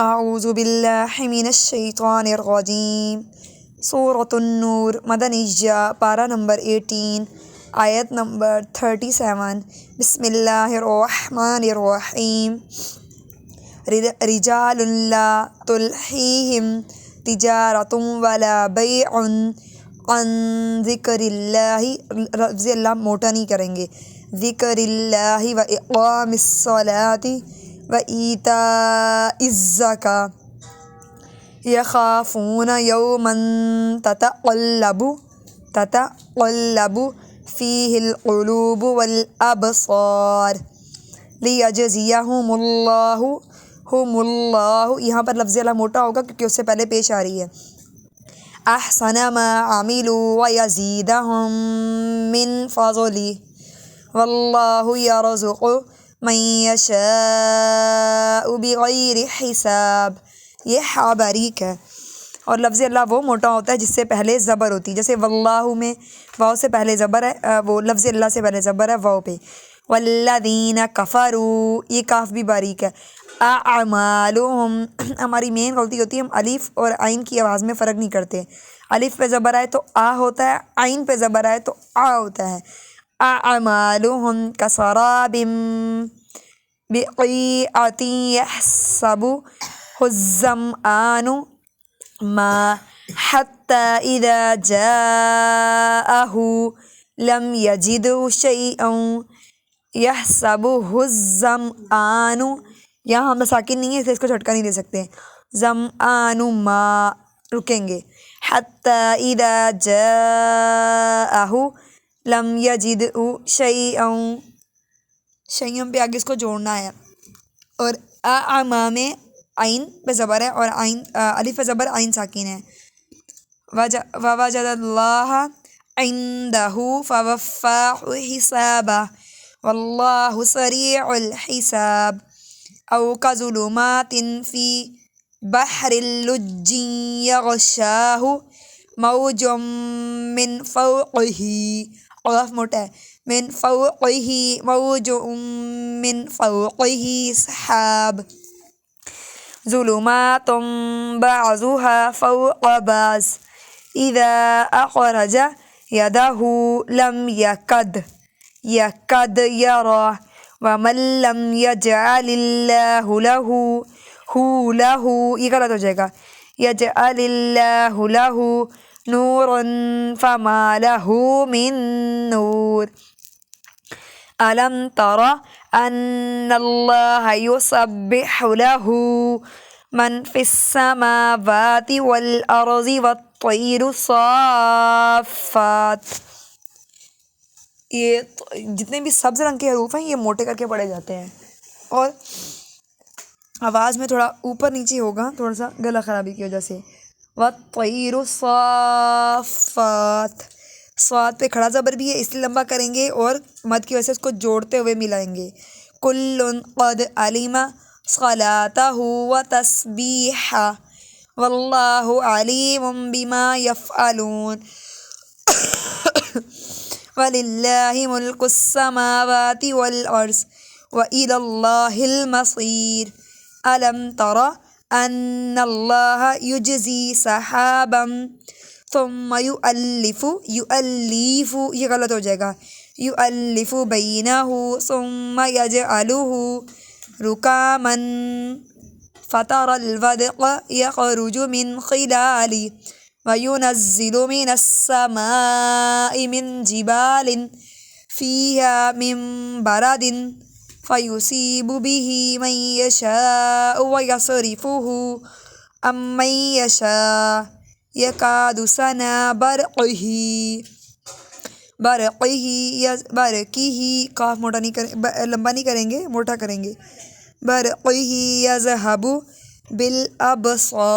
اعوذ باللہ من الشیطان الرجیم۔ سورۃ النور مدنیہ، پارہ نمبر 18، آیت نمبر 37۔ بسم اللہ الرحمن الرحیم۔ رجال لا تلہیہم تجارۃ ولا بیع عن ذکر اللہ، لفظ اللہ موٹا نہیں کریں گے، ذکر اللہ و اقام الصلاۃ و ایتاء الزکاۃ یخافون یوما تتقلب فیہ القلوب والابصار لیجزیہم اللہ یہاں پر لفظ اللہ موٹا ہوگا کیونکہ اس سے پہلے پیش آ رہی ہے، احسن ما عملوا ویزیدہم من فضلہ واللہ یرزق من یشاء بغیر حساب۔ یہ ہا باریک ہے، اور لفظ اللہ وہ موٹا ہوتا ہے جس سے پہلے زبر ہوتی ہے، جیسے واللہ میں واؤ سے پہلے زبر ہے، وہ لفظ اللہ سے پہلے زبر ہے واؤ پہ۔ والذین کفروا، یہ کاف بھی باریک ہے۔ اعمالہم، ہماری مین غلطی ہوتی ہے، ہم الف اور عین کی آواز میں فرق نہیں کرتے، الف پہ زبر آئے تو آ ہوتا ہے، عین پہ زبر آئے تو آ ہوتا ہے۔ اعمالہم کسراب بقیعۃ یحسبہ الظمآن ماء حتی اذا جاءہ لم یجدہ شیئا یحسبہ الظمآن، یہاں ہم ساکن نہیں ہے اس کو جھٹکا نہیں دے سکتے، ظمآن ماء رکیں گے، حتی اذا جاءہ لم یجدہ شیئا پہ آگے اس کو جوڑنا ہے، اور اعما میں عین پہ زبر ہے اور الف پہ زبر عین ساکن ہے۔ ووجد اللہ عندہ فوفاہ حسابہ واللہ سریع الحساب۔ او کظلمات فی بحر اللج یغشاہ موج من فوقہ، قاف موٹا ہے، من فوقہ موج من فوقہ سحاب، ظلمات بعضها فوق بعض اذا اخرج یدہ لم یکد یرہ ومن لم یجعل اللہ لہ یہ غلط ہو جائے گا، یجعل اللہ لہ نورا فما لہ من نور۔ الم تر ان اللہ یسبح لہ من فی السماوات والارض والطیر صافات، یہ جتنے بھی سبز رنگ کے حروف ہیں یہ موٹے کر کے پڑھے جاتے ہیں، اور آواز میں تھوڑا اوپر نیچے ہوگا تھوڑا سا گلا خرابی کی وجہ سے۔ والطیر صافات، صاد پہ کھڑا زبر بھی ہے اس لیے لمبا کریں گے، اور مد کی وجہ سے اس کو جوڑتے ہوئے ملائیں گے۔ کل قد علم صلاتہ وتسبیحہ واللہ علیم بما یفعلون۔ وَلِلَّهِ مُلْكُ السَّمَاوَاتِ وَالْأَرْضِ وَإِلَى اللَّهِ الْمَصِيرُ۔ أَلَمْ تَرَ أَنَّ اللَّهَ يُجْزِي سَحَابًا ثُمَّ يُؤَلِّفُ یہ غلط ہو جائے گا، يُؤَلِّفُ بَيْنَهُ ثُمَّ يَجْعَلُهُ رُكَامًا فَتَرَى الْوَدْقَ يَخْرُجُ مِنْ خِلَالِهِ وَيُنَزِّلُ مِنَ السَّمَاءِ مِنْ جِبَالٍ فِيهَا مِنْ بَرَدٍ فَيُصِيبُ بِهِ مَنْ يَشَاءُ وَيَصْرِفُهُ عَنْ مَنْ يَشَاءُ يَكَادُ سَنَا برقہ، کاف موٹا نہیں کریں، لمبا نہیں کریں گے، موٹا کریں گے، برقہ یذہب بالابصار۔